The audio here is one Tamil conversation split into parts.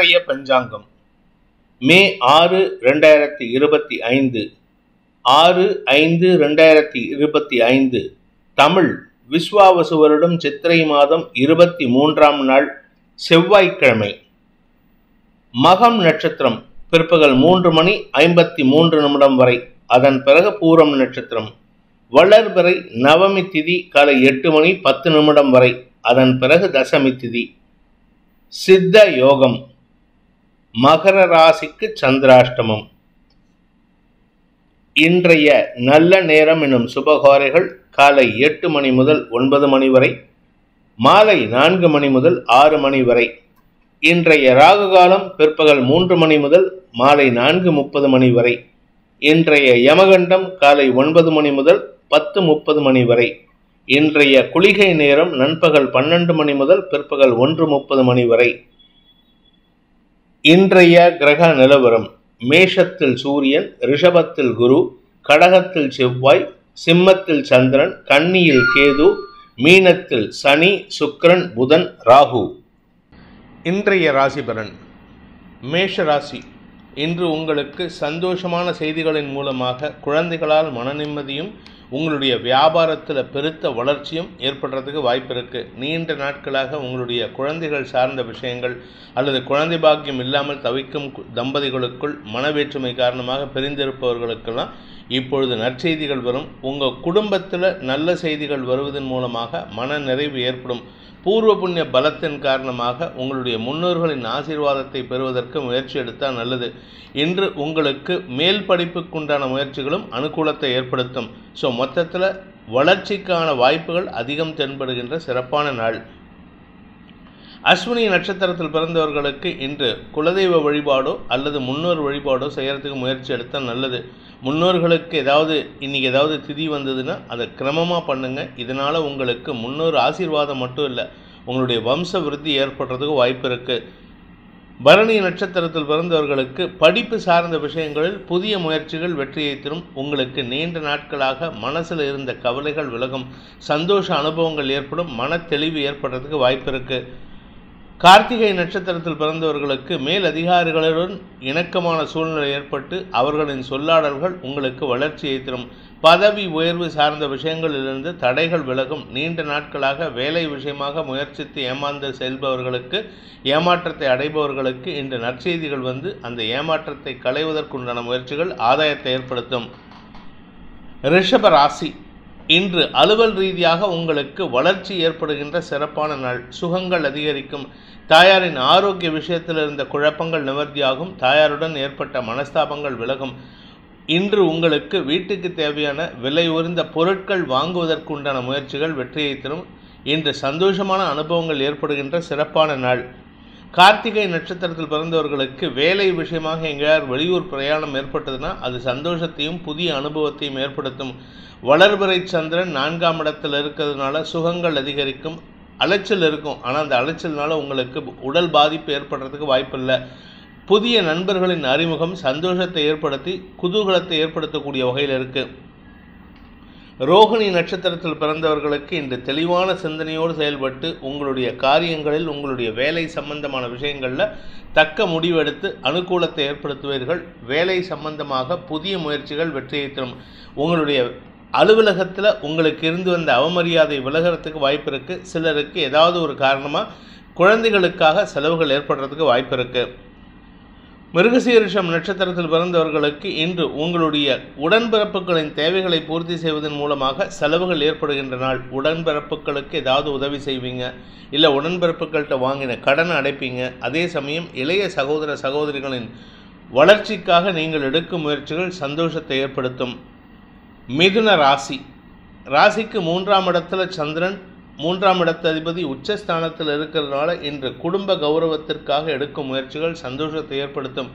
இன்றைய பஞ்சாங்கம் மே 6, 2025 6/5/2025 தமிழ் விஸ்வாவசு வருடம் சித்திரை மாதம் 23ஆம் நாள் செவ்வாய்க்கிழமை. மகம் நட்சத்திரம் பிற்பகல் 3:53 வரை, அதன் பிறகு பூரம் நட்சத்திரம். வளர்பிறை நவமி திதி காலை 8:10 வரை, அதன் பிறகு தசமி திதி. சித்த யோகம். மகர ராசிக்கு சந்திராஷ்டமம். இன்றைய நல்ல நேரம் எனும் சுபகாரைகள் காலை 8 மணி முதல் 9 மணி வரை, மாலை 4 மணி முதல் 6 மணி வரை. இன்றைய ராகு காலம் பிற்பகல் 3 மணி முதல் மாலை 4:30 மணி வரை. இன்றைய யமகண்டம் காலை 9 மணி முதல் 10:30 மணி வரை. இன்றைய குளிகை நேரம் நண்பகல் 12 மணி முதல் பிற்பகல் 1:30 மணி வரை. இன்றைய கிரக நிலவரம்: மேஷத்தில் சூரியன், ரிஷபத்தில் குரு, கடகத்தில் செவ்வாய், சிம்மத்தில் சந்திரன், கன்னியில் கேது, மீனத்தில் சனி, சுக்கிரன், புதன், ராகு. இன்றைய ராசி பலன். மேஷ ராசி. இன்று உங்களுக்கு சந்தோஷமான செய்திகளின் மூலமாக குழந்தைகளால் மன நிம்மதியும் உங்களுடைய வியாபாரத்தில் பெருத்த வளர்ச்சியும் ஏற்படுறதுக்கு வாய்ப்பு இருக்குது. நீண்ட நாட்களாக உங்களுடைய குழந்தைகள் சார்ந்த விஷயங்கள் அல்லது குழந்தை பாக்கியம் இல்லாமல் தவிக்கும் தம்பதிகளுக்குள் மனவேற்றுமை காரணமாக பிரிந்திருப்பவர்களுக்கெல்லாம் இப்பொழுது நற்செய்திகள் வரும். உங்கள் குடும்பத்தில் நல்ல செய்திகள் வருவதன் மூலமாக மன நிறைவு ஏற்படும். பூர்வ புண்ணிய பலத்தின் காரணமாக உங்களுடைய முன்னோர்களின் ஆசீர்வாதத்தை பெறுவதற்கு முயற்சி எடுத்தால் நல்லது. இன்று உங்களுக்கு மேல் படிப்புக்குண்டான முயற்சிகளும் அனுகூலத்தை ஏற்படுத்தும். ஸோ மொத்தத்தில் வளர்ச்சிக்கான வாய்ப்புகள் அதிகம் தென்படுகின்ற சிறப்பான நாள். அஸ்வினி நட்சத்திரத்தில் பிறந்தவர்களுக்கு இன்று குலதெய்வ வழிபாடோ அல்லது முன்னோர் வழிபாடோ செய்கிறதுக்கு முயற்சி எடுத்தால் நல்லது. முன்னோர்களுக்கு இன்றைக்கி ஏதாவது திதி வந்ததுன்னா அதை கிரமமாக பண்ணுங்கள். இதனால் உங்களுக்கு முன்னோர் ஆசீர்வாதம் மட்டும் இல்லை, உங்களுடைய வம்ச விருத்தி ஏற்படுறதுக்கு வாய்ப்பு இருக்குது. பரணி நட்சத்திரத்தில் பிறந்தவர்களுக்கு படிப்பு சார்ந்த விஷயங்களில் புதிய முயற்சிகள் வெற்றியை தரும். உங்களுக்கு நீண்ட நாட்களாக மனசில் இருந்த கவலைகள் விலகும். சந்தோஷ அனுபவங்கள் ஏற்படும். மன தெளிவு ஏற்படுறதுக்கு வாய்ப்பு இருக்குது. கார்த்திகை நட்சத்திரத்தில் பிறந்தவர்களுக்கு மேல் அதிகாரிகளுடன் இணக்கமான சூழ்நிலை ஏற்பட்டு அவர்களின் சொல்லாடல்கள் உங்களுக்கு வளர்ச்சியை தரும். பதவி உயர்வு சார்ந்த விஷயங்களிலிருந்து தடைகள் விலகும். நீண்ட நாட்களாக வேலை விஷயமாக முயற்சித்து ஏமாந்து செல்பவர்களுக்கு, ஏமாற்றத்தை அடைபவர்களுக்கு இன்று நற்செய்திகள் வந்து அந்த ஏமாற்றத்தை களைவதற்குண்டான முயற்சிகள் ஆதாயத்தை ஏற்படுத்தும். ரிஷப ராசி. இன்று அலுவல் ரீதியாக உங்களுக்கு வளர்ச்சி ஏற்படுகின்ற சிறப்பான நாள். சுகங்கள் அதிகரிக்கும். தாயாரின் ஆரோக்கிய விஷயத்தில் இருந்த குழப்பங்கள் நிவர்த்தியாகும். தாயாருடன் ஏற்பட்ட மனஸ்தாபங்கள் விலகும். இன்று உங்களுக்கு வீட்டுக்கு தேவையான விலை உயர்ந்த பொருட்கள் வாங்குவதற்கு உண்டான முயற்சிகள் வெற்றியை தரும். இன்று சந்தோஷமான அனுபவங்கள் ஏற்படுகின்ற சிறப்பான நாள். கார்த்திகை நட்சத்திரத்தில் பிறந்தவர்களுக்கு வேலை விஷயமாக எங்கேயார் வெளியூர் பிரயாணம் ஏற்பட்டதுன்னா அது சந்தோஷத்தையும் புதிய அனுபவத்தையும் ஏற்படுத்தும். வளர்பிறை சந்திரன் 4ஆம் இடத்தில் இருக்கிறதுனால சுகங்கள் அதிகரிக்கும். அலைச்சல் இருக்கும், ஆனால் அந்த அலைச்சல்னால உங்களுக்கு உடல் பாதிப்பு ஏற்படுறதுக்கு வாய்ப்பில்லை. புதிய நண்பர்களின் அறிமுகம் சந்தோஷத்தை ஏற்படுத்தி குதூகலத்தை ஏற்படுத்தக்கூடிய வகையில் இருக்குது. ரோகிணி நட்சத்திரத்தில் பிறந்தவர்களுக்கு இன்று தெளிவான சிந்தனையோடு செயல்பட்டு உங்களுடைய காரியங்களில் உங்களுடைய வேலை சம்பந்தமான விஷயங்களில் தக்க முடிவெடுத்து அனுகூலத்தை ஏற்படுத்துவீர்கள். வேலை சம்பந்தமாக புதிய முயற்சிகள் வெற்றியை தரும். உங்களுடைய அலுவலகத்தில் உங்களுக்கு இருந்து வந்த அவமரியாதை விலகிறதுக்கு வாய்ப்பு இருக்குது. சிலருக்கு ஏதாவது ஒரு காரணமாக குழந்தைகளுக்காக செலவுகள் ஏற்படுறதுக்கு வாய்ப்பு இருக்குது. மிருகசீரிஷம் நட்சத்திரத்தில் பிறந்தவர்களுக்கு இன்று உங்களுடைய உடன்பிறப்புகளின் தேவைகளை பூர்த்தி செய்வதன் மூலமாக செலவுகள் ஏற்படுகின்ற நாள். உடன்பிறப்புகளுக்கு ஏதாவது உதவி செய்வீங்க, இல்லை உடன்பிறப்புகள்கிட்ட வாங்கின கடனை அடைப்பீங்க. அதே சமயம் இளைய சகோதர சகோதரிகளின் வளர்ச்சிக்காக நீங்கள் எடுக்கும் முயற்சிகள் சந்தோஷத்தை ஏற்படுத்தும். மிதுன ராசி. ராசிக்கு 3ஆம் இடத்துல சந்திரன், 3ஆம் இடத்து அதிபதி உச்சஸ்தானத்தில் இருக்கிறதுனால இன்று குடும்ப கௌரவத்திற்காக எடுக்கும் முயற்சிகள் சந்தோஷத்தை ஏற்படுத்தும்.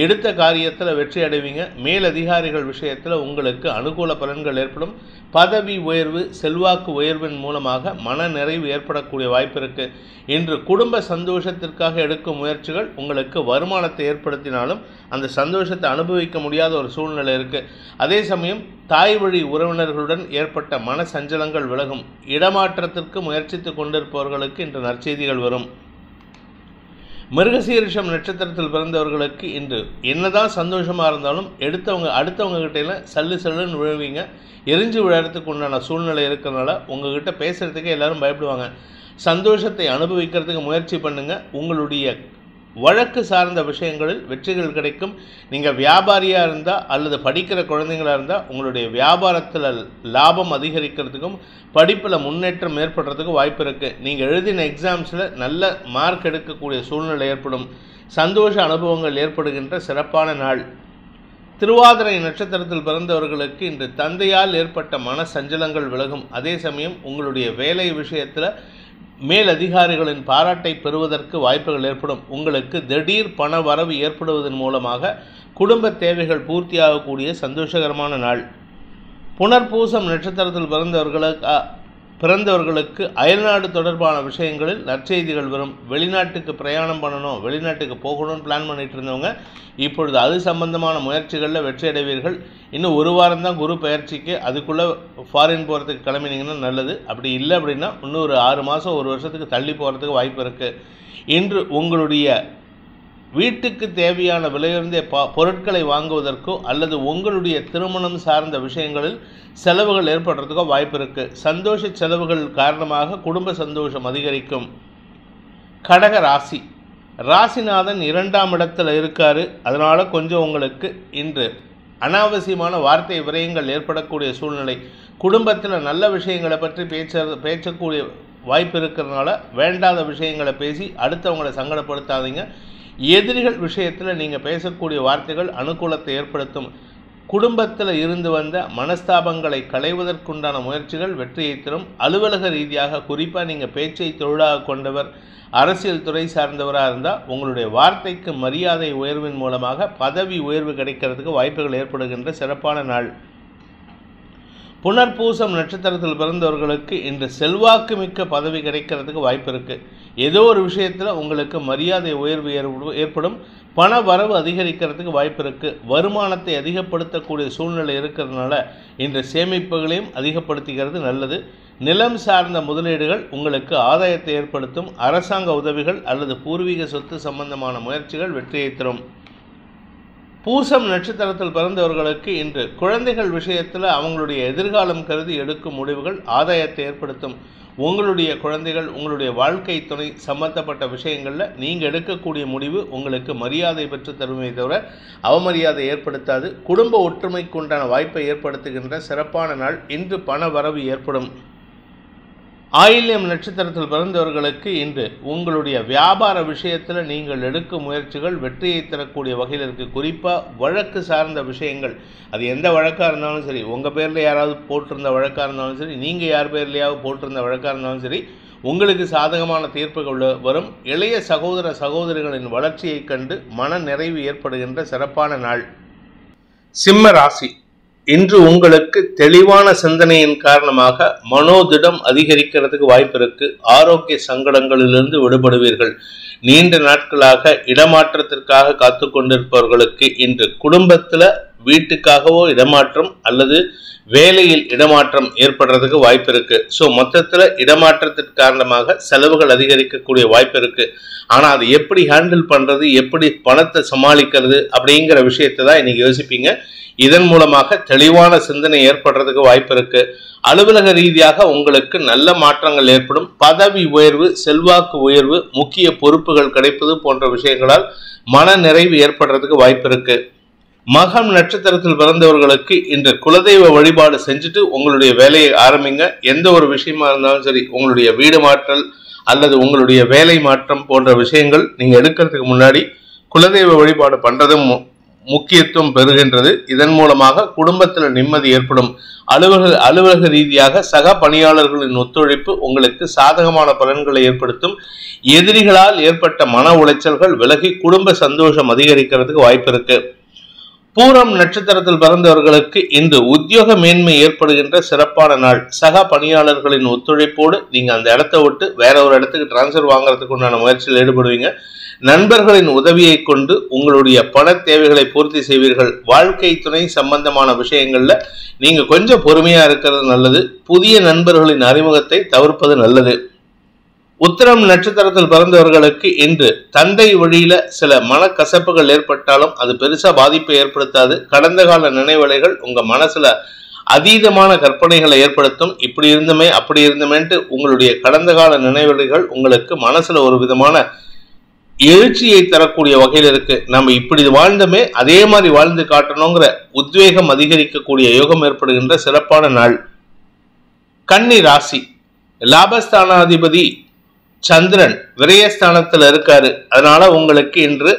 எடுத்த காரியத்தில் வெற்றி அடைவீங்க. மேலதிகாரிகள் விஷயத்தில் உங்களுக்கு அனுகூல பலன்கள் ஏற்படும். பதவி உயர்வு, செல்வாக்கு உயர்வின் மூலமாக மன நிறைவு ஏற்படக்கூடிய வாய்ப்பு இருக்குது. இன்று குடும்ப சந்தோஷத்திற்காக எடுக்கும் முயற்சிகள் உங்களுக்கு வருமானத்தை ஏற்படுத்தினாலும் அந்த சந்தோஷத்தை அனுபவிக்க முடியாத ஒரு சூழ்நிலை இருக்குது. அதே சமயம் தாய் வழி உறவினர்களுடன் ஏற்பட்ட மன சஞ்சலங்கள் விலகும். இடமாற்றத்திற்கு முயற்சித்து கொண்டிருப்பவர்களுக்கு இன்று நற்செய்திகள் வரும். மிருகசீரிஷம் நட்சத்திரத்தில் பிறந்தவர்களுக்கு இன்று என்னதான் சந்தோஷமா இருந்தாலும் அடுத்தவங்க கிட்ட சல்லு சல்லுன்னு விழுவீங்க. எரிஞ்சு விழறதுக்கு உண்டான சூழ்நிலை இருக்கிறதுனால உங்ககிட்ட பேசுறதுக்கே எல்லாரும் பயப்படுவாங்க. சந்தோஷத்தை அனுபவிக்கிறதுக்கு முயற்சி பண்ணுங்க. உங்களுடைய வழக்கு சார்ந்த விஷயங்களில் வெற்றிகள் கிடைக்கும். நீங்கள் வியாபாரியாக இருந்தால் அல்லது படிக்கிற குழந்தைங்களாக இருந்தால் உங்களுடைய வியாபாரத்தில் லாபம் அதிகரிக்கிறதுக்கும் படிப்பில் முன்னேற்றம் ஏற்படுறதுக்கும் வாய்ப்பு இருக்குது. நீங்கள் எழுதின எக்ஸாம்ஸில் நல்ல மார்க் எடுக்கக்கூடிய சூழ்நிலை ஏற்படும். சந்தோஷ அனுபவங்கள் ஏற்படுகின்ற சிறப்பான நாள். திருவாதிரை நட்சத்திரத்தில் பிறந்தவர்களுக்கு இன்று தந்தையால் ஏற்பட்ட மன சஞ்சலங்கள் விலகும். அதே சமயம் உங்களுடைய வேலை விஷயத்தில் மேலதிகாரிகளின் பாராட்டை பெறுவதற்கு வாய்ப்புகள் ஏற்படும். உங்களுக்கு திடீர் பண வரவு ஏற்படுவதன் மூலமாக குடும்ப தேவைகள் பூர்த்தியாகக்கூடிய சந்தோஷகரமான நாள். புனர்பூசம் நட்சத்திரத்தில் பிறந்தவர்களுக்கு அயல்நாடு தொடர்பான விஷயங்களில் நற்செய்திகள் வரும். வெளிநாட்டுக்கு பிரயாணம் பண்ணணும், வெளிநாட்டுக்கு போகணும்னு பிளான் பண்ணிட்டு இருந்தவங்க இப்பொழுது அது சம்பந்தமான முயற்சிகளில் வெற்றி அடைவீர்கள். இன்னும் ஒரு வாரம் தான் குரு பயிற்சிக்கு, அதுக்குள்ளே ஃபாரின் போகிறதுக்கு கிளம்பினீங்கன்னா நல்லது. அப்படி இல்லை அப்படின்னா இன்னும் ஒரு 6 மாதம் 1 வருஷத்துக்கு தள்ளி போகிறதுக்கு வாய்ப்பு இருக்குது. இன்று உங்களுடைய வீட்டுக்கு தேவையான விலையுயர்ந்த பொருட்களை வாங்குவதற்கோ அல்லது உங்களுடைய திருமணம் சார்ந்த விஷயங்களில் செலவுகள் ஏற்படுறதுக்கோ வாய்ப்பு இருக்குது. சந்தோஷ செலவுகள் காரணமாக குடும்ப சந்தோஷம் அதிகரிக்கும். கடக ராசி. ராசிநாதன் 2ஆம் இடத்துல இருக்காரு. அதனால் கொஞ்சம் உங்களுக்கு இன்று அனாவசியமான வார்த்தை விரயங்கள் ஏற்படக்கூடிய சூழ்நிலை. குடும்பத்தில் நல்ல விஷயங்களை பற்றி பேசக்கூடிய வாய்ப்பு இருக்கிறதுனால வேண்டாத விஷயங்களை பேசி அடுத்தவங்களை சங்கடப்படுத்தாதீங்க. எதிரிகள் விஷயத்தில் நீங்கள் பேசக்கூடிய வார்த்தைகள் அனுகூலத்தை ஏற்படுத்தும். குடும்பத்தில் இருந்து வந்த மனஸ்தாபங்களை களைவதற்குண்டான முயற்சிகள் வெற்றியை தரும். அலுவலக ரீதியாக குறிப்பாக நீங்கள் பேச்சை தொழிலாக கொண்டவர், அரசியல் துறை சார்ந்தவராக இருந்தால் உங்களுடைய வார்த்தைக்கு மரியாதை உயர்வின் மூலமாக பதவி உயர்வு கிடைக்கிறதுக்கு வாய்ப்புகள் ஏற்படுகின்ற சிறப்பான நாள். புனர்பூசம் நட்சத்திரத்தில் பிறந்தவர்களுக்கு இன்று செல்வாக்கு மிக்க பதவி கிடைக்கிறதுக்கு வாய்ப்பு இருக்குது. ஏதோ ஒரு விஷயத்தில் உங்களுக்கு மரியாதை உயர்வு ஏற்படும். பண வரவு அதிகரிக்கிறதுக்கு வாய்ப்பு இருக்குது. வருமானத்தை அதிகப்படுத்தக்கூடிய சூழ்நிலை இருக்கிறதுனால இன்று சேமிப்புகளையும் அதிகப்படுத்திக்கிறது நல்லது. நிலம் சார்ந்த முதலீடுகள் உங்களுக்கு ஆதாயத்தை ஏற்படுத்தும். அரசாங்க உதவிகள் அல்லது பூர்வீக சொத்து சம்பந்தமான முயற்சிகள் வெற்றியை தரும். பூசம் நட்சத்திரத்தில் பிறந்தவர்களுக்கு இன்று குழந்தைகள் விஷயத்தில் அவங்களுடைய எதிர்காலம் கருதி எடுக்கும் முடிவுகள் ஆதாயத்தை ஏற்படுத்தும். உங்களுடைய குழந்தைகள் உங்களுடைய வாழ்க்கை துணை சம்பந்தப்பட்ட விஷயங்களில் நீங்கள் எடுக்கக்கூடிய முடிவு உங்களுக்கு மரியாதை பெற்று தருமே தவிர அவமரியாதை ஏற்படுத்தாது. குடும்ப ஒற்றுமைக்கு உண்டான வாய்ப்பை ஏற்படுத்துகின்ற சிறப்பான நாள். இன்று பண வரவு ஏற்படும். ஆயில்யம் நட்சத்திரத்தில் பிறந்தவர்களுக்கு இன்று உங்களுடைய வியாபார விஷயத்தில் நீங்கள் எடுக்கும் முயற்சிகள் வெற்றியை தரக்கூடிய வகையில் இருக்குது. குறிப்பாக வழக்கு சார்ந்த விஷயங்கள், அது எந்த வழக்காக இருந்தாலும் சரி, உங்கள் பேரில் யாராவது போட்டிருந்த வழக்காக இருந்தாலும் சரி, நீங்கள் யார் பேர்லையாவது போட்டிருந்த வழக்காக இருந்தாலும் சரி, உங்களுக்கு சாதகமான தீர்ப்புகள் வரும். இளைய சகோதர சகோதரிகளின் வளர்ச்சியை கண்டு மன நிறைவு ஏற்படுகின்ற சிறப்பான நாள். சிம்ம ராசி. இன்று உங்களுக்கு தெளிவான சிந்தனையின் காரணமாக மனோதிடம் அதிகரிக்கிறதுக்கு வாய்ப்பு இருக்கு. ஆரோக்கிய சங்கடங்களிலிருந்து விடுபடுவீர்கள். நீண்ட நாட்களாக இடமாற்றத்திற்காக காத்து கொண்டிருப்பவர்களுக்கு இன்று குடும்பத்தில் வீட்டுக்காகவோ இடமாற்றம் அல்லது வேலையில் இடமாற்றம் ஏற்படுறதுக்கு வாய்ப்பு இருக்கு. ஸோ மொத்தத்தில் இடமாற்றத்திற்கு காரணமாக செலவுகள் அதிகரிக்கக்கூடிய வாய்ப்பு இருக்கு. ஆனால் அது எப்படி ஹேண்டில் பண்றது, எப்படி பணத்தை சமாளிக்கிறது அப்படிங்கிற விஷயத்தை தான் இன்னைக்கு யோசிப்பீங்க. இதன் மூலமாக தெளிவான சிந்தனை ஏற்படுறதுக்கு வாய்ப்பு இருக்கு. அலுவலக ரீதியாக உங்களுக்கு நல்ல மாற்றங்கள் ஏற்படும். பதவி உயர்வு, செல்வாக்கு உயர்வு, முக்கிய பொறுப்புகள் கிடைப்பது போன்ற விஷயங்களால் மன நிறைவு ஏற்படுறதுக்கு வாய்ப்பு இருக்கு. மகம் நட்சத்திரத்தில் பிறந்தவர்களுக்கு இன்று குலதெய்வ வழிபாடு செஞ்சுட்டு உங்களுடைய வேலையை ஆரம்பிங்க. எந்த ஒரு விஷயமா இருந்தாலும் சரி, உங்களுடைய வீடு மாற்றல் அல்லது உங்களுடைய வேலை மாற்றம் போன்ற விஷயங்கள் நீங்க எடுக்கிறதுக்கு முன்னாடி குலதெய்வ வழிபாடு பண்றதும் முக்கியத்துவம் பெறுகின்றது. இதன் மூலமாக குடும்பத்தில் நிம்மதி ஏற்படும். அலுவலக ரீதியாக சக பணியாளர்களின் ஒத்துழைப்பு உங்களுக்கு சாதகமான பலன்களை ஏற்படுத்தும். எதிரிகளால் ஏற்பட்ட மன உளைச்சல்கள் விலகி குடும்ப சந்தோஷம் அதிகரிக்கிறதுக்கு வாய்ப்பு இருக்கு. பூரம் நட்சத்திரத்தில் பிறந்தவர்களுக்கு இன்று உத்தியோக மேன்மை ஏற்படுகின்ற சிறப்பான நாள். சக பணியாளர்களின் ஒத்துழைப்போடு நீங்க அந்த இடத்தை விட்டு வேற ஒரு இடத்துக்கு டிரான்ஸ்ஃபர் வாங்குறதுக்கு உண்டான முயற்சியில் ஈடுபடுவீங்க. நண்பர்களின் உதவியை கொண்டு உங்களுடைய பண தேவைகளை பூர்த்தி செய்வீர்கள். வாழ்க்கை துணை சம்பந்தமான விஷயங்கள்ல நீங்க கொஞ்சம் பொறுமையா இருக்கிறது நல்லது. புதிய நண்பர்களின் அறிமுகத்தை தவிர்ப்பது நல்லது. உத்திரம் நட்சத்திரத்தில் பிறந்தவர்களுக்கு இன்று தந்தை வழியில சில மனக்கசப்புகள் ஏற்பட்டாலும் அது பெருசா பாதிப்பை ஏற்படுத்தாது. கடந்த கால நினைவலைகள் உங்க மனசுல அதீதமான கற்பனைகளை ஏற்படுத்தும். இப்படி இருந்துமே அப்படி இருந்துமேன்ட்டு உங்களுடைய கடந்த கால நினைவலைகள் உங்களுக்கு மனசுல ஒரு விதமான எழுச்சியை தரக்கூடிய வகையில் இருக்கு. நம்ம இப்படி வாழ்ந்தமே அதே மாதிரி வாழ்ந்து காட்டணுங்கிற உத்வேகம் அதிகரிக்கக்கூடிய யோகம் ஏற்படுகின்ற சிறப்பான நாள். கன்னி ராசி, லாபஸ்தானாதிபதி சந்திரன் விரயஸ்தானத்தில் இருக்காரு. அதனால உங்களுக்கு இன்று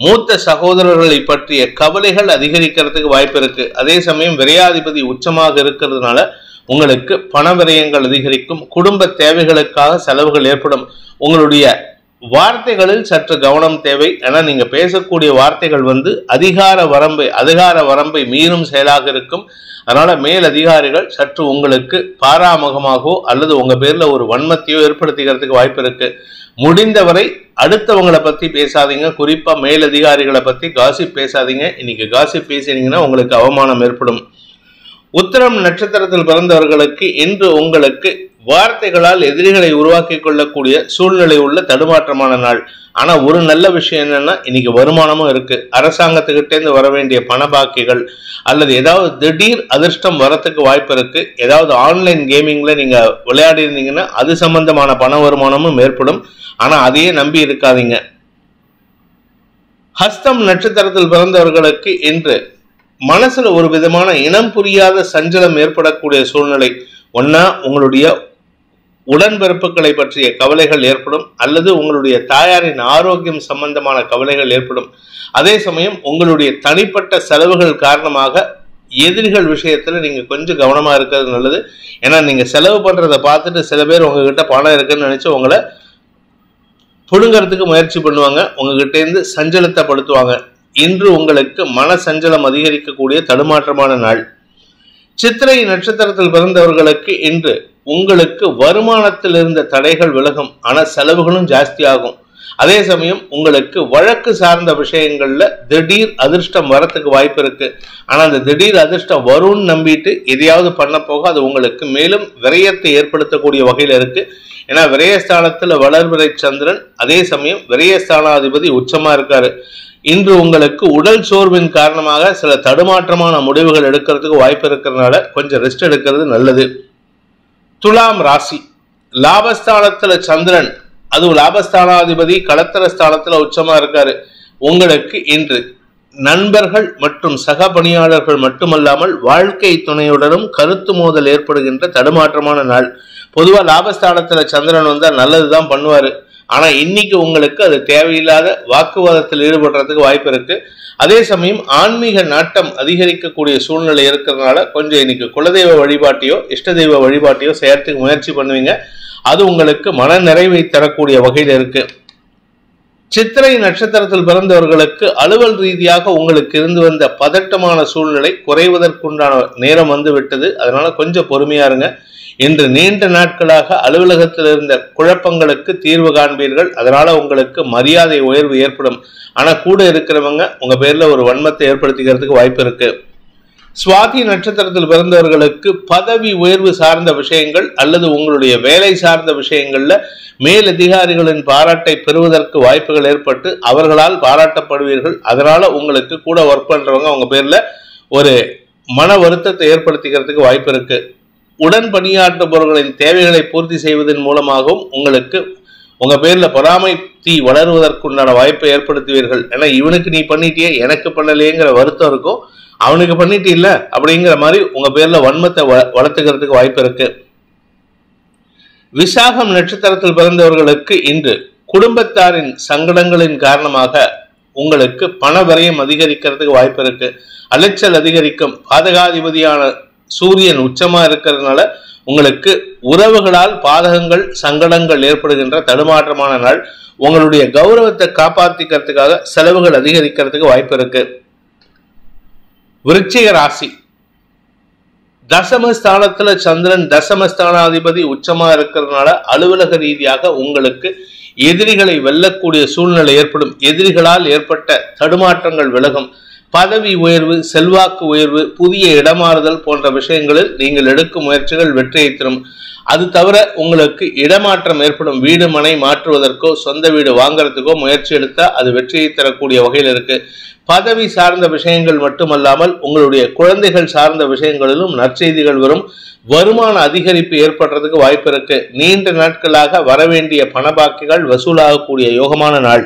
மூத்த சகோதரர்களை பற்றிய கவலைகள் அதிகரிக்கிறதுக்கு வாய்ப்பு இருக்கு. அதே சமயம் விரையாதிபதி உச்சமாக இருக்கிறதுனால உங்களுக்கு பண விரயங்கள் அதிகரிக்கும். குடும்ப தேவைகளுக்காக செலவுகள் ஏற்படும். உங்களுடைய வார்த்தைகளில் சற்று கவனம் தேவை. ஏன்னா நீங்க பேசக்கூடிய வார்த்தைகள் அதிகார வரம்பை மீறும் செயலாக இருக்கும். அதனால மேல் அதிகாரிகள் சற்று உங்களுக்கு பாராமுகமாகவோ அல்லது உங்க பேர்ல ஒரு வன்மத்தையோ ஏற்படுத்திக்கிறதுக்கு வாய்ப்பு இருக்கு. முடிந்தவரை அடுத்தவங்களை பத்தி பேசாதீங்க. குறிப்பா மேல் அதிகாரிகளை பத்தி காசிப் பேசாதீங்க. இன்னைக்கு காசிப் பேசினீங்கன்னா உங்களுக்கு அவமானம் ஏற்படும். உத்திரம் நட்சத்திரத்தில் பிறந்தவர்களுக்கு இன்று உங்களுக்கு வார்த்தைகளால் எதிரிகளை உருவாக்கி கொள்ளக்கூடிய சூழ்நிலை உள்ள தடுமாற்றமான நாள். ஆனா ஒரு நல்ல விஷயம் என்னன்னா இன்னைக்கு வருமானமும் இருக்கு. அரசாங்கத்துக்கிட்டேருந்து வர வேண்டிய பண பாக்கிகள் அல்லது ஏதாவது திடீர் அதிர்ஷ்டம் வரத்துக்கு வாய்ப்பு இருக்கு. ஏதாவது ஆன்லைன் கேமிங்ல நீங்க விளையாடி இருந்தீங்கன்னா அது சம்பந்தமான பண வருமானமும் ஏற்படும். ஆனா அதையே நம்பி இருக்காதீங்க. ஹஸ்தம் நட்சத்திரத்தில் பிறந்தவர்களுக்கு இன்று மனசுல ஒரு விதமான இனம் புரியாத சஞ்சலம் ஏற்படக்கூடிய சூழ்நிலை. ஒன்னா உங்களுடைய உடன்பிறப்புகளை பற்றிய கவலைகள் ஏற்படும் அல்லது உங்களுடைய தாயாரின் ஆரோக்கியம் சம்பந்தமான கவலைகள் ஏற்படும். அதே சமயம் உங்களுடைய தனிப்பட்ட செலவுகள் காரணமாக எதிரிகள் விஷயத்துல நீங்க கொஞ்சம் கவனமா இருக்கிறது நல்லது. ஏன்னா நீங்க செலவு பண்றதை பார்த்துட்டு சில பேர் உங்ககிட்ட பணம் இருக்குன்னு நினைச்சு உங்களை புடுங்கிறதுக்கு முயற்சி பண்ணுவாங்க. உங்ககிட்ட இருந்து சஞ்சலத்தைப்படுத்துவாங்க. இன்று உங்களுக்கு மன சஞ்சலம் அதிகரிக்கக்கூடிய தடுமாற்றமான நாள். சித்திரை நட்சத்திரத்தில் பிறந்தவர்களுக்கு இன்று உங்களுக்கு வருமானத்தில் இருந்த தடைகள் விலகும். ஆனா செலவுகளும் ஜாஸ்தி ஆகும். அதே சமயம் உங்களுக்கு வழக்கு சார்ந்த விஷயங்கள்ல திடீர் அதிர்ஷ்டம் வரத்துக்கு வாய்ப்பு இருக்கு. ஆனா அந்த திடீர் அதிர்ஷ்டம் வரும்னு நம்பிட்டு எதையாவது பண்ண போக அது உங்களுக்கு மேலும் விரயத்தை ஏற்படுத்தக்கூடிய வகையில இருக்கு. ஏன்னா விரயஸ்தானத்துல வளர்பிறை சந்திரன், அதே சமயம் விரயஸ்தானாதிபதி உச்சமா இருக்காரு. இன்று உங்களுக்கு உடல் சோர்வின் காரணமாக சில தடுமாற்றமான முடிவுகள் எடுக்கிறதுக்கு வாய்ப்பு இருக்கிறதுனால கொஞ்சம் ரெஸ்ட் எடுக்கிறது நல்லது. துலாம் ராசி, லாபஸ்தானத்துல சந்திரன், அதுவும் லாபஸ்தானாதிபதி களத்திர ஸ்தானத்துல உச்சமா இருக்காரு. உங்களுக்கு இன்று நண்பர்கள் மற்றும் சக பணியாளர்கள் மட்டுமல்லாமல் வாழ்க்கை துணையுடனும் கருத்து மோதல் ஏற்படுகின்ற தடுமாற்றமான நாள். பொதுவா லாபஸ்தானத்துல சந்திரன் வந்தா நல்லதுதான் பண்ணுவாரு. ஆனா இன்னைக்கு உங்களுக்கு அது தேவையில்லாத வாக்குவாதத்தில் ஈடுபடுறதுக்கு வாய்ப்பு இருக்கு. அதே சமயம் ஆன்மீக நாட்டம் அதிகரிக்கக்கூடிய சூழ்நிலை இருக்கிறதுனால கொஞ்சம் இன்னைக்கு குலதெய்வ வழிபாட்டையோ இஷ்ட தெய்வ வழிபாட்டையோ செய்யறதுக்கு முயற்சி பண்ணுவீங்க. அது உங்களுக்கு மன நிறைவை தரக்கூடிய வகையில் இருக்கு. சித்திரை நட்சத்திரத்தில் பிறந்தவர்களுக்கு அலுவல் ரீதியாக உங்களுக்கு இருந்து வந்த பதட்டமான சூழ்நிலை குறைவதற்குண்டான நேரம் வந்து விட்டது. அதனால கொஞ்சம் பொறுமையா இருங்க. இன்று நீண்ட நாட்களாக அலுவலகத்தில் இருந்த குழப்பங்களுக்கு தீர்வு காண்பீர்கள். அதனால உங்களுக்கு மரியாதை உயர்வு ஏற்படும். ஆனா கூட இருக்கிறவங்க உங்க பேர்ல ஒரு வன்மத்தை ஏற்படுத்திக்கிறதுக்கு வாய்ப்பு இருக்கு. சுவாதி நட்சத்திரத்தில் பிறந்தவர்களுக்கு பதவி உயர்வு சார்ந்த விஷயங்கள் அல்லது உங்களுடைய வேலை சார்ந்த விஷயங்கள்ல மேலதிகாரிகளின் பாராட்டை பெறுவதற்கு வாய்ப்புகள் ஏற்பட்டு அவர்களால் பாராட்டப்படுவீர்கள். அதனால உங்களுக்கு கூட ஒர்க் பண்றவங்க உங்க பேர்ல ஒரு மன வருத்தத்தை ஏற்படுத்திக்கிறதுக்கு வாய்ப்பு இருக்கு. உடன் பணியாற்றுபவர்களின் தேவைகளை பூர்த்தி செய்வதன் மூலமாகவும் உங்களுக்கு உங்க பேர்ல பொறாமைத்தி வளருவதற்குண்டான வாய்ப்பை ஏற்படுத்துவீர்கள். ஏன்னா இவனுக்கு நீ பண்ணிட்டியே எனக்கு பண்ணலையேங்கிற வருத்தம் இருக்கும். அவனுக்கு பண்ணிட்டு இல்ல அப்படிங்கிற மாதிரி உங்க பேர்ல வன்மத்தை வளர்த்துக்கிறதுக்கு வாய்ப்பு இருக்கு. விசாகம் நட்சத்திரத்தில் பிறந்தவர்களுக்கு இன்று குடும்பத்தாரின் சங்கடங்களின் காரணமாக உங்களுக்கு பண விரயம் அதிகரிக்கிறதுக்கு வாய்ப்பு இருக்கு. அலைச்சல் அதிகரிக்கும். பாதகாதிபதியான சூரியன் உச்சமா இருக்கிறதுனால உங்களுக்கு உறவுகளால் பாதகங்கள் சங்கடங்கள் ஏற்படுகின்ற தடுமாற்றமான நாள். உங்களுடைய கௌரவத்தை காப்பாற்றிக்கிறதுக்காக செலவுகள் அதிகரிக்கிறதுக்கு வாய்ப்பு இருக்கு. விருச்சிக ராசி, தசமஸ்தானத்துல சந்திரன் தசமஸ்தானாதிபதி உச்சமா இருக்கிறதுனால அலுவலக ரீதியாக உங்களுக்கு எதிரிகளை வெல்லக்கூடிய சூழ்நிலை ஏற்படும். எதிரிகளால் ஏற்பட்ட தடுமாற்றங்கள் விலகும். பதவி உயர்வு, செல்வாக்கு உயர்வு, புதிய இடமாறுதல் போன்ற விஷயங்களில் நீங்கள் எடுக்கும் முயற்சிகள் வெற்றியை தரும். அது தவிர உங்களுக்கு இடமாற்றம் ஏற்படும். வீடு மனை மாற்றுவதற்கோ சொந்த வீடு வாங்குறதுக்கோ முயற்சி எடுத்தால் அது வெற்றியை தரக்கூடிய வகையில் இருக்கு. பதவி சார்ந்த விஷயங்கள் மட்டுமல்லாமல் உங்களுடைய குழந்தைகள் சார்ந்த விஷயங்களிலும் நற்செய்திகள் வரும். வருமான அதிகரிப்பு ஏற்படுறதுக்கு வாய்ப்பு இருக்கு. நீண்ட நாட்களாக வரவேண்டிய பணபாக்கிகள் வசூலாகக்கூடிய யோகமான நாள்.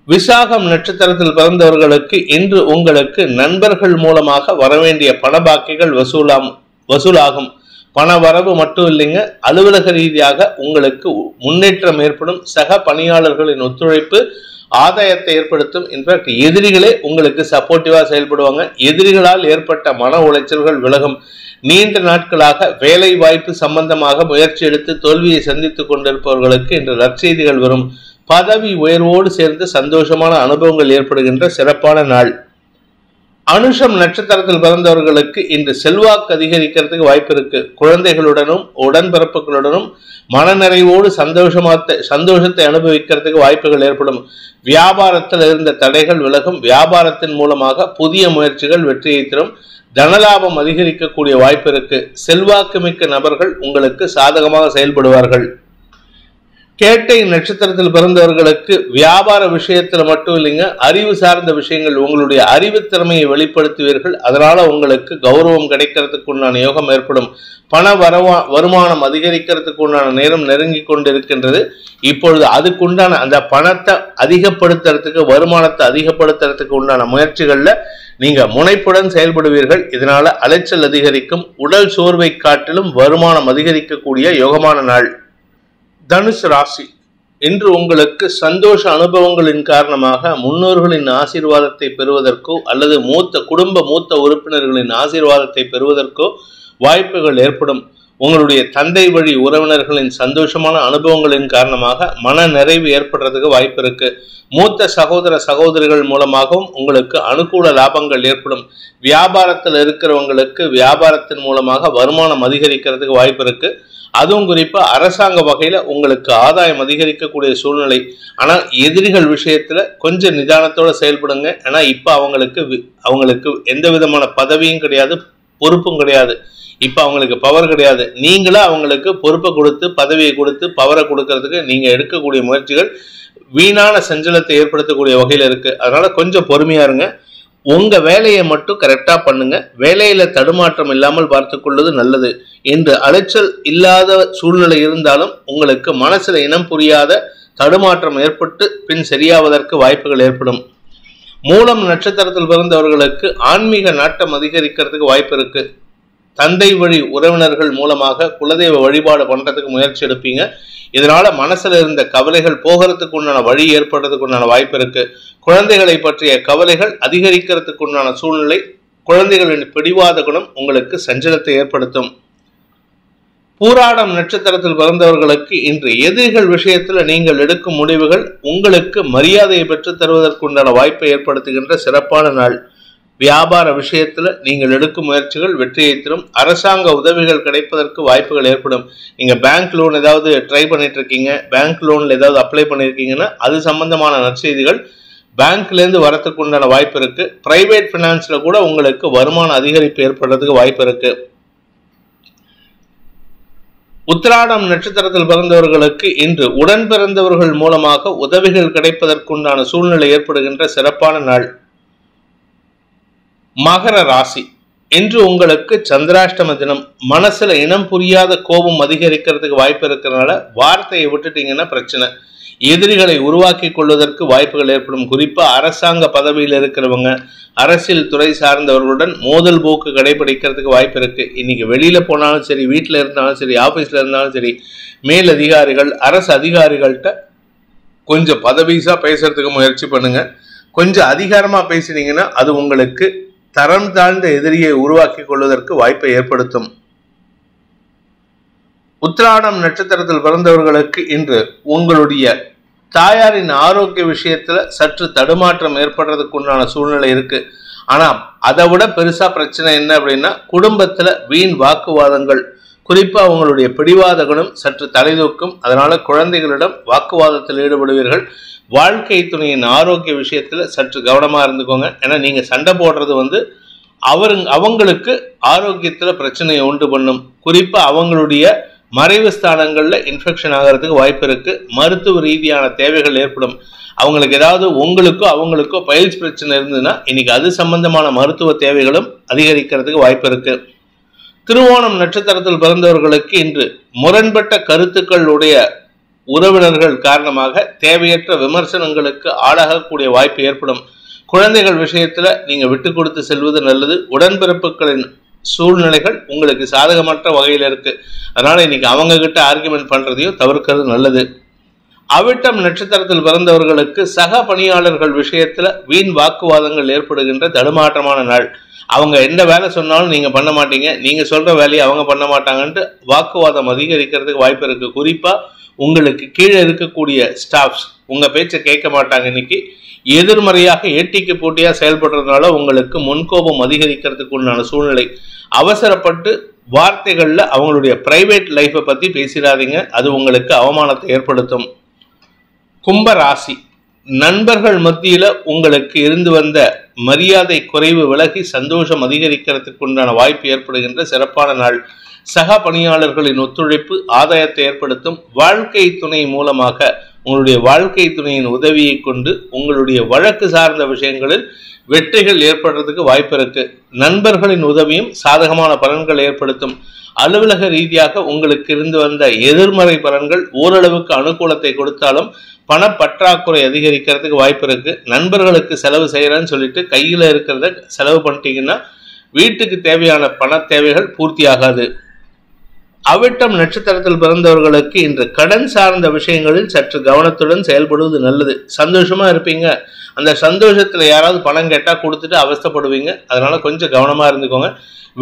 விசாகம் நட்சத்திரத்தில் பிறந்தவர்களுக்கு இன்று உங்களுக்கு நண்பர்கள் மூலமாக வரவேண்டிய பணபாக்கிகள் வசூலாகும். பண வரவு மட்டும் இல்லைங்க, அலுவலக ரீதியாக உங்களுக்கு முன்னேற்றம் ஏற்படும். சக பணியாளர்களின் ஒத்துழைப்பு ஆதாயத்தை ஏற்படுத்தும். இன்ஃபேக்ட் எதிரிகளே உங்களுக்கு சப்போர்ட்டிவா செயல்படுவாங்க. எதிரிகளால் ஏற்பட்ட மன உளைச்சல்கள் விலகும். நீண்ட நாட்களாக வேலை வாய்ப்பு சம்பந்தமாக முயற்சி எடுத்து தோல்வியை சந்தித்துக் கொண்டிருப்பவர்களுக்கு இன்று நற்செய்திகள் வரும். பதவி உயர்வோடு சேர்ந்து சந்தோஷமான அனுபவங்கள் ஏற்படுகின்ற சிறப்பான நாள். அனுஷம் நட்சத்திரத்தில் பிறந்தவர்களுக்கு இன்று செல்வாக்கு அதிகரிக்கிறதுக்கு வாய்ப்பு இருக்கு. குழந்தைகளுடனும் உடன்பிறப்புகளுடனும் மனநிறைவோடு சந்தோஷத்தை அனுபவிக்கிறதுக்கு வாய்ப்புகள் ஏற்படும். வியாபாரத்தில் இருந்த தடைகள் விலகும். வியாபாரத்தின் மூலமாக புதிய முயற்சிகள் வெற்றியை தரும். தனலாபம் அதிகரிக்கக்கூடிய வாய்ப்பு இருக்கு. செல்வாக்கு மிக்க நபர்கள் உங்களுக்கு சாதகமாக செயல்படுவார்கள். கேட்டை நட்சத்திரத்தில் பிறந்தவர்களுக்கு வியாபார விஷயத்துல மட்டும் இல்லைங்க, அறிவு சார்ந்த விஷயங்கள் உங்களுடைய அறிவு திறமையை வெளிப்படுத்துவீர்கள். அதனால உங்களுக்கு கௌரவம் கிடைக்கிறதுக்கு உண்டான யோகம் ஏற்படும். பண வருமானம் அதிகரிக்கிறதுக்கு உண்டான நேரம் நெருங்கி கொண்டிருக்கின்றது. இப்பொழுது அதுக்குண்டான அந்த பணத்தை அதிகப்படுத்துறதுக்கு, வருமானத்தை அதிகப்படுத்துறதுக்கு உண்டான முயற்சிகள்ல நீங்க முனைப்புடன் செயல்படுவீர்கள். இதனால அலைச்சல் அதிகரிக்கும். உடல் சோர்வை காட்டிலும் வருமானம் அதிகரிக்கக்கூடிய யோகமான நாள். தனுசு ராசி, இன்று உங்களுக்கு சந்தோஷ அனுபவங்களின் காரணமாக முன்னோர்களின் ஆசீர்வாதத்தை பெறுவதற்கோ அல்லது மூத்த உறுப்பினர்களின் ஆசீர்வாதத்தை பெறுவதற்கோ வாய்ப்புகள் ஏற்படும். உங்களுடைய தந்தை வழி உறவினர்களின் சந்தோஷமான அனுபவங்களின் காரணமாக மன நிறைவு ஏற்படுறதுக்கு வாய்ப்பு இருக்கு. மூத்த சகோதரிகள் மூலமாகவும் உங்களுக்கு அனுகூல லாபங்கள் ஏற்படும். வியாபாரத்தில் இருக்கிறவங்களுக்கு வியாபாரத்தின் மூலமாக வருமானம் அதிகரிக்கிறதுக்கு வாய்ப்பு இருக்கு. அதுவும் குறிப்பா அரசாங்க வகையில உங்களுக்கு ஆதாயம் அதிகரிக்கக்கூடிய சூழ்நிலை. ஆனா எதிரிகள் விஷயத்துல கொஞ்சம் நிதானத்தோட செயல்படுங்க. ஏன்னா இப்ப அவங்களுக்கு எந்த விதமான பதவியும் கிடையாது, பொறுப்பும் கிடையாது. இப்ப அவங்களுக்கு பவர் கிடையாது. நீங்களா அவங்களுக்கு பொறுப்பை கொடுத்து பதவியை கொடுத்து பவரை கொடுக்கறதுக்கு நீங்க எடுக்கக்கூடிய முயற்சிகள் வீணான சஞ்சலத்தை ஏற்படுத்தக்கூடிய வகையில இருக்கு. அதனால கொஞ்சம் பொறுமையா இருங்க. உங்க வேலையை மட்டும் கரெக்டா பண்ணுங்க. வேலையில தடுமாற்றம் இல்லாமல் பார்த்துக் கொள்வது நல்லது. என்று அலைச்சல் இல்லாத சூழ்நிலை இருந்தாலும் உங்களுக்கு மனசுல இனம் புரியாத தடுமாற்றம் ஏற்பட்டு பின் சரியாவதற்கு வாய்ப்புகள் ஏற்படும். மூலம் நட்சத்திரத்தில் பிறந்தவர்களுக்கு ஆன்மீக நாட்டம் அதிகரிக்கிறதுக்கு வாய்ப்பு இருக்கு. தந்தை வழி உறவினர்கள் மூலமாக குலதெய்வ வழிபாடு பண்றதுக்கு முயற்சி எடுப்பீங்க. இதனால மனசுல இருந்த கவலைகள் போகிறதுக்கு உண்டான வழி ஏற்படுறதுக்கு உண்டான வாய்ப்பு இருக்கு. குழந்தைகளை பற்றிய கவலைகள் அதிகரிக்கிறதுக்கு உண்டான சூழ்நிலை. குழந்தைகளின் பிடிவாத குணம் உங்களுக்கு சஞ்சலத்தை ஏற்படுத்தும். பூராடம் நட்சத்திரத்தில் பிறந்தவர்களுக்கு இன்று எதிரிகள் விஷயத்துல நீங்கள் எடுக்கும் முடிவுகள் உங்களுக்கு மரியாதையை பெற்று தருவதற்குண்டான வாய்ப்பை ஏற்படுத்துகின்ற சிறப்பான நாள். வியாபார விஷயத்துல நீங்கள் எடுக்கும் முயற்சிகள் வெற்றியை தரும். அரசாங்க உதவிகள் கிடைப்பதற்கு வாய்ப்புகள் ஏற்படும். நீங்க பேங்க் லோன் ஏதாவது ட்ரை பண்ணிட்டு இருக்கீங்க, பேங்க் லோன்ல ஏதாவது அப்ளை பண்ணிருக்கீங்கன்னா அது சம்பந்தமான நற்செய்திகள் பேங்க்ல இருந்து வரத்துக்கு உண்டான வாய்ப்பு இருக்கு. பிரைவேட் பினான்ஸ்ல கூட உங்களுக்கு வருமான அதிகரிப்பு ஏற்படுறதுக்கு வாய்ப்பு இருக்கு. உத்திராடம் நட்சத்திரத்தில் பிறந்தவர்களுக்கு இன்று உடன் பிறந்தவர்கள் மூலமாக உதவிகள் கிடைப்பதற்குண்டான சூழ்நிலை ஏற்படுகின்ற சிறப்பான நாள். மகர ராசி, இன்று உங்களுக்கு சந்திராஷ்டம தினம். மனசுல இனம் புரியாத கோபம் அதிகரிக்கிறதுக்கு வாய்ப்பு இருக்கிறதுனால வார்த்தையை விட்டுட்டீங்கன்னா பிரச்சனை. எதிரிகளை உருவாக்கி கொள்வதற்கு வாய்ப்புகள் ஏற்படும். குறிப்பா அரசாங்க பதவியில் இருக்கிறவங்க, அரசியல் துறை சார்ந்தவர்களுடன் மோதல் போக்கு கடைபிடிக்கிறதுக்கு வாய்ப்பு இருக்கு. இன்னைக்கு வெளியில போனாலும் சரி, வீட்டுல இருந்தாலும் சரி, ஆபீஸ்ல இருந்தாலும் சரி, மேல் அதிகாரிகள் அரசு அதிகாரிகள்கிட்ட கொஞ்சம் பதவிசா பேசுறதுக்கு முயற்சி பண்ணுங்க. கொஞ்சம் அதிகாரமா பேசினீங்கன்னா அது உங்களுக்கு தரம் தாழ்ந்த எதிரியை உருவாக்கி கொள்வதற்கு வாய்ப்பை ஏற்படுத்தும். உத்திராடம் நட்சத்திரத்தில் பிறந்தவர்களுக்கு இன்று உங்களுடைய தாயாரின் ஆரோக்கிய விஷயத்துல சற்று தடுமாற்றம் ஏற்படுறதுக்கு உண்டான சூழ்நிலை இருக்கு. ஆனா அதை விட பெருசா பிரச்சனை என்ன அப்படின்னா, குடும்பத்துல வீண் வாக்குவாதங்கள், குறிப்பா உங்களுடைய பிடிவாத குணம் சற்று தலைதூக்கும். அதனால குழந்தைகளிடம் வாக்குவாதத்தில் ஈடுபடுவீர்கள். வாழ்க்கை துணையின் ஆரோக்கிய விஷயத்துல சற்று கவனமா இருந்துக்கோங்க. ஏன்னா நீங்க சண்டை போடுறது அவங்களுக்கு ஆரோக்கியத்துல பிரச்சனையை உண்டு பண்ணும். குறிப்பா அவங்களுடைய மறைவு ஸ்தானங்கள்ல இன்ஃபெக்ஷன் ஆகிறதுக்கு வாய்ப்பு இருக்கு. மருத்துவ ரீதியான தேவைகள் ஏற்படும். அவங்களுக்கு ஏதாவது அவங்களுக்கோ பைல்ஸ் பிரச்சனை இருந்ததுன்னா இன்னைக்கு அது சம்பந்தமான மருத்துவ தேவைகளும் அதிகரிக்கிறதுக்கு வாய்ப்பு இருக்கு. திருவோணம் நட்சத்திரத்தில் பிறந்தவர்களுக்கு இன்று முரண்பட்ட கருத்துக்கள் உடைய உறவினர்கள் காரணமாக தேவையற்ற விமர்சனங்களுக்கு ஆளாகக்கூடிய வாய்ப்பு ஏற்படும். குழந்தைகள் விஷயத்துல நீங்க விட்டு கொடுத்து செல்வது நல்லது. உடன்பிறப்புகளின் சூழ்நிலைகள் உங்களுக்கு சாதகமற்ற வகையில் இருக்கு. அதனால இன்னைக்கு அவங்க கிட்ட ஆர்குமெண்ட் பண்றதையும் தவிர்க்கிறது நல்லது. அவிட்டம் நட்சத்திரத்தில் பிறந்தவர்களுக்கு சக பணியாளர்கள் விஷயத்துல வீண் வாக்குவாதங்கள் ஏற்படுகின்ற தடுமாற்றமான நாள். அவங்க எந்த வேலை சொன்னாலும் நீங்க பண்ண மாட்டீங்க, நீங்க சொல்ற வேலையை அவங்க பண்ண மாட்டாங்கன்ட்டு வாக்குவாதம் அதிகரிக்கிறதுக்கு வாய்ப்பு இருக்கு. குறிப்பா உங்களுக்கு கீழே இருக்கக்கூடிய ஸ்டாஃப்ஸ் உங்க பேச்சை கேட்க மாட்டாங்க. இன்னைக்கு எதிர்மறையாக ஏட்டிக்கு போட்டியா செயல்படுறதுனால உங்களுக்கு முன்கோபம் அதிகரிக்கிறதுக்கு உண்டான சூழ்நிலை. அவசரப்பட்டு வார்த்தைகள்ல அவங்களுடைய பிரைவேட் லைஃபை பத்தி பேசிடாதீங்க, அது உங்களுக்கு அவமானத்தை ஏற்படுத்தும். கும்ப ராசி, நண்பர்கள் மத்தியில உங்களுக்கு இருந்து வந்த மரியாதை குறைவு விலகி சந்தோஷம் அதிகரிக்கிறதுக்கு உண்டான வாய்ப்பு ஏற்படுகின்ற சிறப்பான நாள். சக பணியாளர்களின் ஒத்துழைப்பு ஆதாயத்தை ஏற்படுத்தும். வாழ்க்கை துணை மூலமாக உங்களுடைய வாழ்க்கை துணையின் உதவியை கொண்டு உங்களுடைய வழக்கு சார்ந்த விஷயங்களில் வெற்றிகள் ஏற்படுறதுக்கு வாய்ப்பு இருக்கு. நண்பர்களின் உதவியும் சாதகமான பலன்கள் ஏற்படுத்தும். அலுவலக ரீதியாக உங்களுக்கு இருந்து வந்த எதிர்மறை பலன்கள் ஓரளவுக்கு அனுகூலத்தை கொடுத்தாலும் பணப்பற்றாக்குறை அதிகரிக்கிறதுக்கு வாய்ப்பு இருக்கு. நண்பர்களுக்கு செலவு செய்யறேன்னு சொல்லிட்டு கையில இருக்கிறத செலவு பண்ணிட்டீங்கன்னா வீட்டுக்கு தேவையான பண தேவைகள் பூர்த்தி ஆகாது. அவிட்டம் நட்சத்திரத்தில் பிறந்தவர்களுக்கு இன்று கடன் சார்ந்த விஷயங்களில் சற்று கவனத்துடன் செயல்படுவது நல்லது. சந்தோஷமா இருப்பீங்க. அந்த சந்தோஷத்துல யாராவது பணம் கேட்டா கொடுத்துட்டு அவஸ்தைப்படுவீங்க. அதனால கொஞ்சம் கவனமா இருந்துக்கோங்க.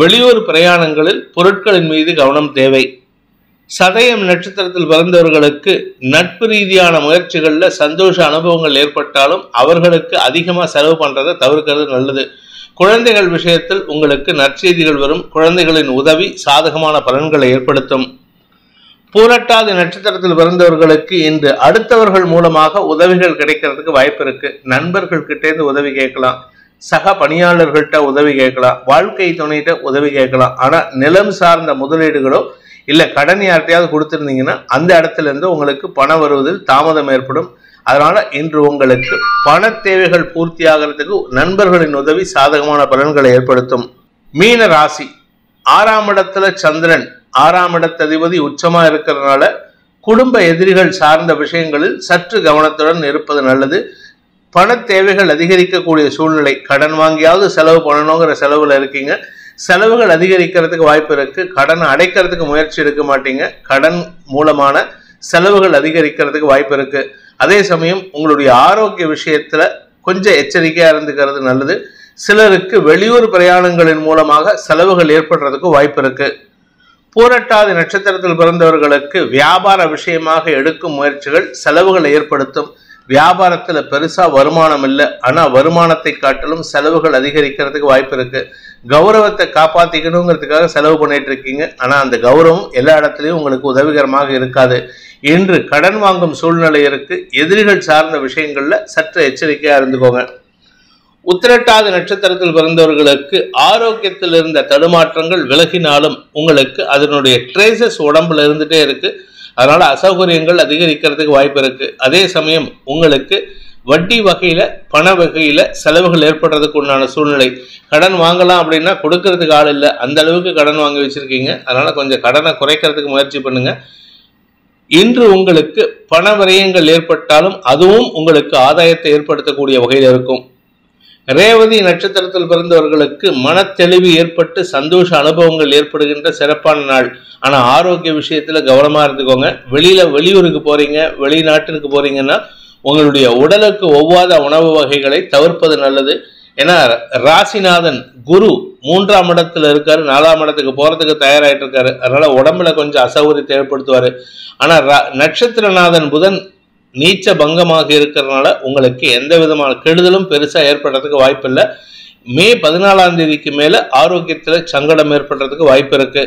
வெளியூர் பிரயாணங்களில் பொருட்களின் மீது கவனம் தேவை. சதயம் நட்சத்திரத்தில் பிறந்தவர்களுக்கு நட்பு ரீதியான முயற்சிகள்ல சந்தோஷ அனுபவங்கள் ஏற்பட்டாலும் அவர்களுக்கு அதிகமா செலவு பண்றதை தவிர்க்கிறது நல்லது. குழந்தைகள் விஷயத்தில் உங்களுக்கு நற்செய்திகள் வரும். குழந்தைகளின் உதவி சாதகமான பலன்களை ஏற்படுத்தும். பூரட்டாதி நட்சத்திரத்தில் பிறந்தவர்களுக்கு இன்று அடுத்தவர்கள் மூலமாக உதவிகள் கிடைக்கிறதுக்கு வாய்ப்பு இருக்கு. நண்பர்கள் கிட்டேந்து உதவி கேட்கலாம், சக பணியாளர்கள்ட்ட உதவி கேட்கலாம், வாழ்க்கை துணைகிட்ட உதவி கேட்கலாம். ஆனா நிலம் சார்ந்த முதலீடுகளோ இல்ல கடன் யார்ட்டையாவது கொடுத்திருந்தீங்கன்னா அந்த இடத்துல இருந்து உங்களுக்கு பணம் வருவதில் தாமதம் ஏற்படும். அதனால இன்று உங்களுக்கு பண தேவைகள் பூர்த்தி ஆகிறதுக்கு நண்பர்களின் உதவி சாதகமான பலன்களை ஏற்படுத்தும். மீன ராசி, 6ஆம் இடத்துல சந்திரன் 6ஆம் இடத்ததிபதி உச்சமா இருக்கிறதுனால குடும்ப எதிரிகள் சார்ந்த விஷயங்களில் சற்று கவனத்துடன் இருப்பது நல்லது. பண தேவைகள் அதிகரிக்கக்கூடிய சூழ்நிலை. கடன் வாங்கியாவது செலவு பண்ணணுங்கிற செலவுல இருக்கீங்க. செலவுகள் அதிகரிக்கிறதுக்கு வாய்ப்பு இருக்கு. கடனை அடைக்கிறதுக்கு முயற்சி எடுக்க மாட்டீங்க. கடன் மூலமான செலவுகள் அதிகரிக்கிறதுக்கு வாய்ப்பு இருக்கு. அதே சமயம் உங்களுடைய ஆரோக்கிய விஷயத்துல கொஞ்சம் எச்சரிக்கையா இருந்துக்கிறது நல்லது. சிலருக்கு வெளியூர் பிரயாணங்களின் மூலமாக செலவுகள் ஏற்படுறதுக்கு வாய்ப்பு இருக்கு. பூரட்டாதி நட்சத்திரத்தில் பிறந்தவர்களுக்கு வியாபார விஷயமாக எடுக்கும் முயற்சிகள் செலவுகளை ஏற்படுத்தும். வியாபாரத்துல பெருசா வருமானம் இல்லை, ஆனா வருமானத்தை காட்டிலும் செலவுகள் அதிகரிக்கிறதுக்கு வாய்ப்பு இருக்கு. கௌரவத்தை காப்பாத்திக்கணுங்கிறதுக்காக செலவு பண்ணிட்டு இருக்கீங்க. ஆனா அந்த கௌரவம் எல்லா இடத்துலயும் உங்களுக்கு உதவிகரமாக இருக்காது. இன்று கடன் வாங்கும் சூழ்நிலை இருக்கு. எதிரிகள் சார்ந்த விஷயங்கள்ல சற்று எச்சரிக்கையா இருந்துக்கோங்க. உத்திரட்டாதி நட்சத்திரத்தில் பிறந்தவர்களுக்கு ஆரோக்கியத்தில் இருந்த தடுமாற்றங்கள் விலகினாலும் உங்களுக்கு அதனுடைய ட்ரேசஸ் உடம்புல இருந்துட்டே இருக்கு. அதனால அசௌகரியங்கள் அதிகரிக்கிறதுக்கு வாய்ப்பு இருக்கு. அதே சமயம் உங்களுக்கு வட்டி வகையில பண வகையில செலவுகள் ஏற்படுறதுக்கு உண்டான சூழ்நிலை. கடன் வாங்கலாம் அப்படின்னா கொடுக்கறதுக்கு ஆள் இல்லை, அந்த அளவுக்கு கடன் வாங்கி வச்சிருக்கீங்க. அதனால கொஞ்சம் கடனை குறைக்கிறதுக்கு முயற்சி பண்ணுங்க. இன்று உங்களுக்கு பண விரயங்கள் ஏற்பட்டாலும் அதுவும் உங்களுக்கு ஆதாயத்தை ஏற்படுத்தக்கூடிய வகையில் இருக்கும். ரேவதி நட்சத்திரத்தில் பிறந்தவர்களுக்கு மனத்தெளிவு ஏற்பட்டு சந்தோஷ அனுபவங்கள் ஏற்படுகின்ற சிறப்பான நாள். ஆனா ஆரோக்கிய விஷயத்துல கவனமா இருந்துக்கோங்க. வெளியூருக்கு போறீங்க, வெளிநாட்டிற்கு போறீங்கன்னா உங்களுடைய உடலுக்கு ஒவ்வாத உணவு வகைகளை தவிர்ப்பது நல்லது. ஏன்னா ராசிநாதன் குரு 3ஆம் இடத்துல இருக்காரு, 4ஆம் இடத்துக்கு போறதுக்கு தயாராயிட்டு இருக்காரு. அதனால உடம்புல கொஞ்சம் அசௌகரியத்தை ஏற்படுத்துவாரு. ஆனா நட்சத்திரநாதன் புதன் நீச்ச பங்கமாக இருக்கிறதுனால உங்களுக்கு எந்த விதமான கெடுதலும் பெருசா ஏற்படுறதுக்கு வாய்ப்பு இல்லை. மே 14ஆம் தேதிக்கு மேல ஆரோக்கியத்துல சங்கடம் ஏற்படுறதுக்கு வாய்ப்பு இருக்கு.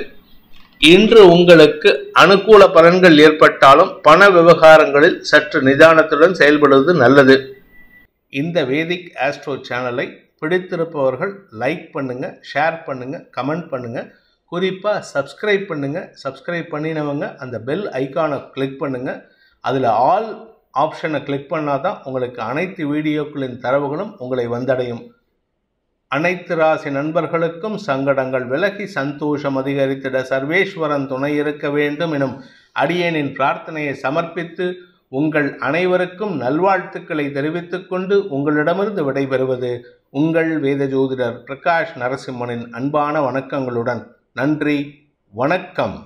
இன்று உங்களுக்கு அனுகூல பலன்கள் ஏற்பட்டாலும் பண விவகாரங்களில் சற்று நிதானத்துடன் செயல்படுவது நல்லது. இந்த வேதிக் ஆஸ்ட்ரோ சேனலை பிடித்திருப்பவர்கள் லைக் பண்ணுங்க, ஷேர் பண்ணுங்க, கமெண்ட் பண்ணுங்க. குறிப்பாக சப்ஸ்கிரைப் பண்ணுங்க. சப்ஸ்கிரைப் பண்ணினவங்க அந்த பெல் ஐக்கானை கிளிக் பண்ணுங்க. அதில் ஆல் ஆப்ஷனை கிளிக் பண்ணாதான் உங்களுக்கு அனைத்து வீடியோக்களின் தரவுகளும் உங்களை வந்தடையும். அனைத்து ராசி நண்பர்களுக்கும் சங்கடங்கள் விலகி சந்தோஷம் அதிகரித்திட சர்வேஸ்வரன் துணை இருக்க வேண்டும் எனும் அடியேனின் பிரார்த்தனையை சமர்ப்பித்து உங்கள் அனைவருக்கும் நல்வாழ்த்துக்களை தெரிவித்துக் கொண்டு உங்களிடமிருந்து விடைபெறுவது உங்கள் வேத ஜோதிடர் பிரகாஷ் நரசிம்மனின் அன்பான வணக்கங்களுடன். நன்றி, வணக்கம்.